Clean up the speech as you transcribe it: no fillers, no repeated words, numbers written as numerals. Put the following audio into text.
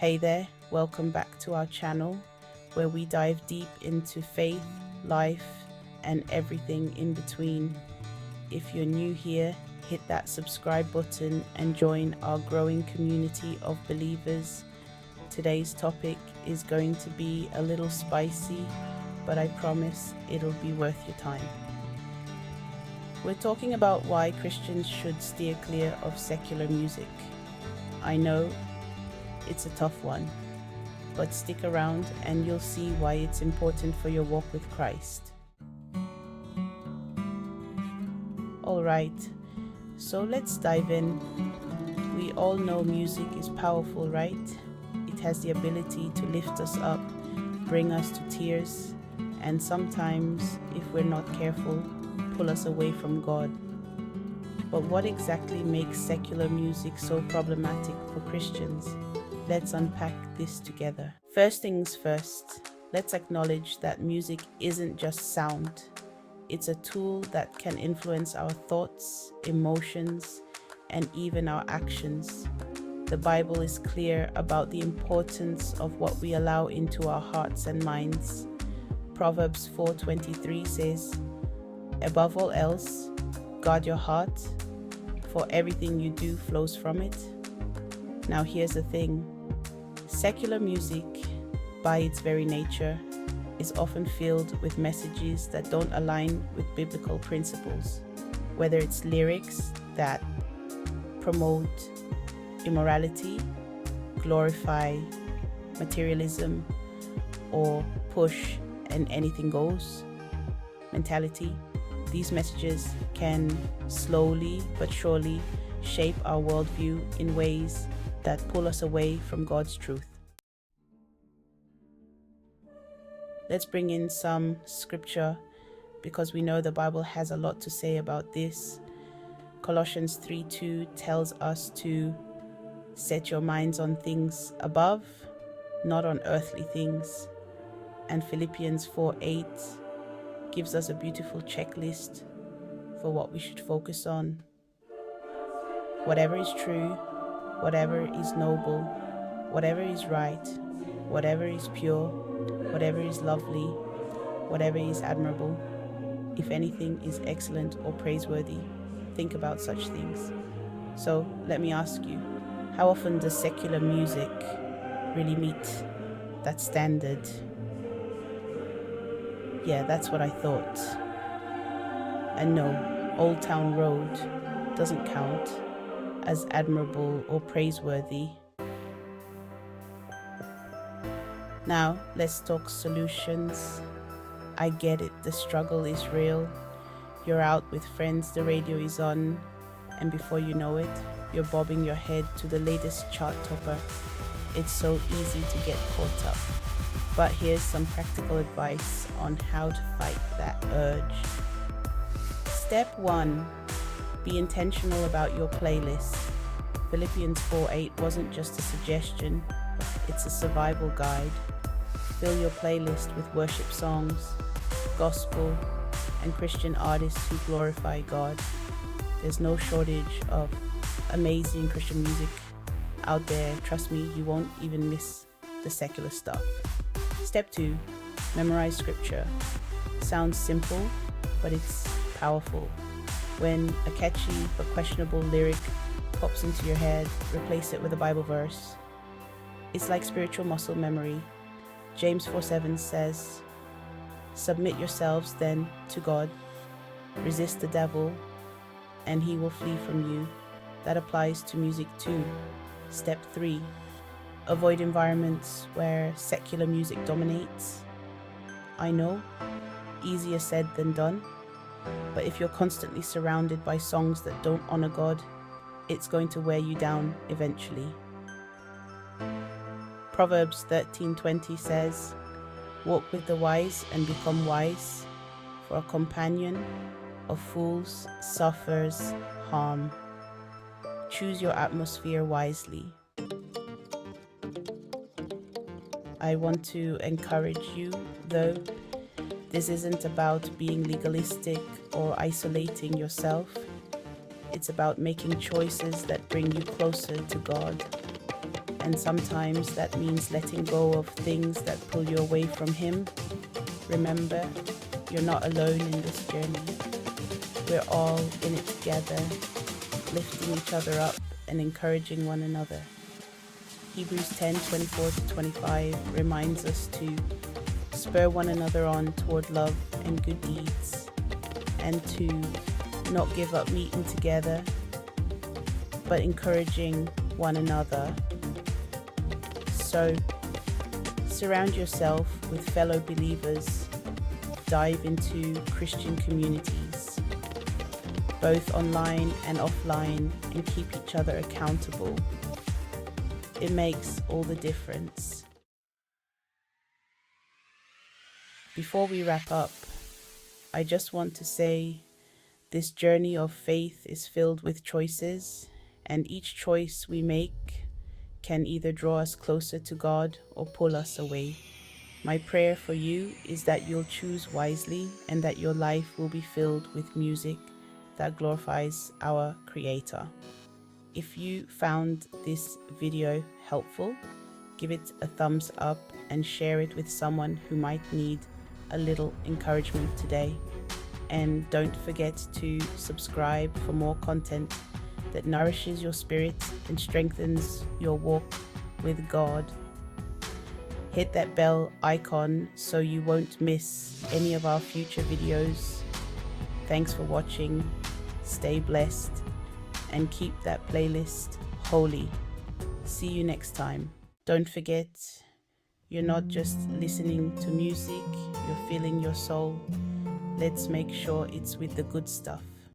Hey there, welcome back to our channel where we dive deep into faith, life, and everything in between. If you're new here, hit that subscribe button and join our growing community of believers. Today's topic is going to be a little spicy, but I promise it'll be worth your time. We're talking about why Christians should steer clear of secular music. I know it's a tough one, but stick around and you'll see why it's important for your walk with Christ. Alright, so let's dive in. We all know music is powerful, right? It has the ability to lift us up, bring us to tears, and sometimes, if we're not careful, pull us away from God. But what exactly makes secular music so problematic for Christians? Let's unpack this together. First things first, let's acknowledge that music isn't just sound. It's a tool that can influence our thoughts, emotions, and even our actions. The Bible is clear about the importance of what we allow into our hearts and minds. Proverbs 4:23 says, "Above all else, guard your heart, for everything you do flows from it." Now here's the thing. Secular music, by its very nature, is often filled with messages that don't align with biblical principles, whether it's lyrics that promote immorality, glorify materialism, or push an anything goes mentality. These messages can slowly but surely shape our worldview in ways that pull us away from God's truth. Let's bring in some scripture because we know the Bible has a lot to say about this. Colossians 3:2 tells us to set your minds on things above, not on earthly things. And Philippians 4:8 gives us a beautiful checklist for what we should focus on. Whatever is true, whatever is noble, whatever is right, whatever is pure, whatever is lovely, whatever is admirable, if anything is excellent or praiseworthy, think about such things. So let me ask you, how often does secular music really meet that standard? Yeah, that's what I thought. And no, Old Town Road doesn't count as admirable or praiseworthy. Now, let's talk solutions. I get it, the struggle is real. You're out with friends, the radio is on, and before you know it, you're bobbing your head to the latest chart topper. It's so easy to get caught up. But here's some practical advice on how to fight that urge. Step 1. Be intentional about your playlist. Philippians 4:8 wasn't just a suggestion, it's a survival guide. Fill your playlist with worship songs, gospel, and Christian artists who glorify God. There's no shortage of amazing Christian music out there. Trust me, you won't even miss the secular stuff. Step 2. Memorize scripture. Sounds simple, but it's powerful. When a catchy but questionable lyric pops into your head, replace it with a Bible verse. It's like spiritual muscle memory. James 4:7 says, "Submit yourselves then to God. Resist the devil, and he will flee from you." That applies to music too. Step 3. Avoid environments where secular music dominates. I know, easier said than done, but if you're constantly surrounded by songs that don't honor God, it's going to wear you down eventually. Proverbs 13:20 says, "Walk with the wise and become wise, for a companion of fools suffers harm." Choose your atmosphere wisely. I want to encourage you, though, this isn't about being legalistic or isolating yourself. It's about making choices that bring you closer to God. And sometimes that means letting go of things that pull you away from Him. Remember, you're not alone in this journey. We're all in it together, lifting each other up and encouraging one another. Hebrews 10:24-25 reminds us to spur one another on toward love and good deeds, and to not give up meeting together, but encouraging one another. So surround yourself with fellow believers, dive into Christian communities, both online and offline, and keep each other accountable. It makes all the difference. Before we wrap up, I just want to say this journey of faith is filled with choices, and each choice we make can either draw us closer to God or pull us away. My prayer for you is that you'll choose wisely and that your life will be filled with music that glorifies our Creator. If you found this video helpful, give it a thumbs up and share it with someone who might need a little encouragement today. And don't forget to subscribe for more content that nourishes your spirit and strengthens your walk with God. Hit that bell icon so you won't miss any of our future videos. Thanks for watching. Stay blessed and keep that playlist holy. See you next time. Don't forget, you're not just listening to music, you're feeling your soul. Let's make sure it's with the good stuff.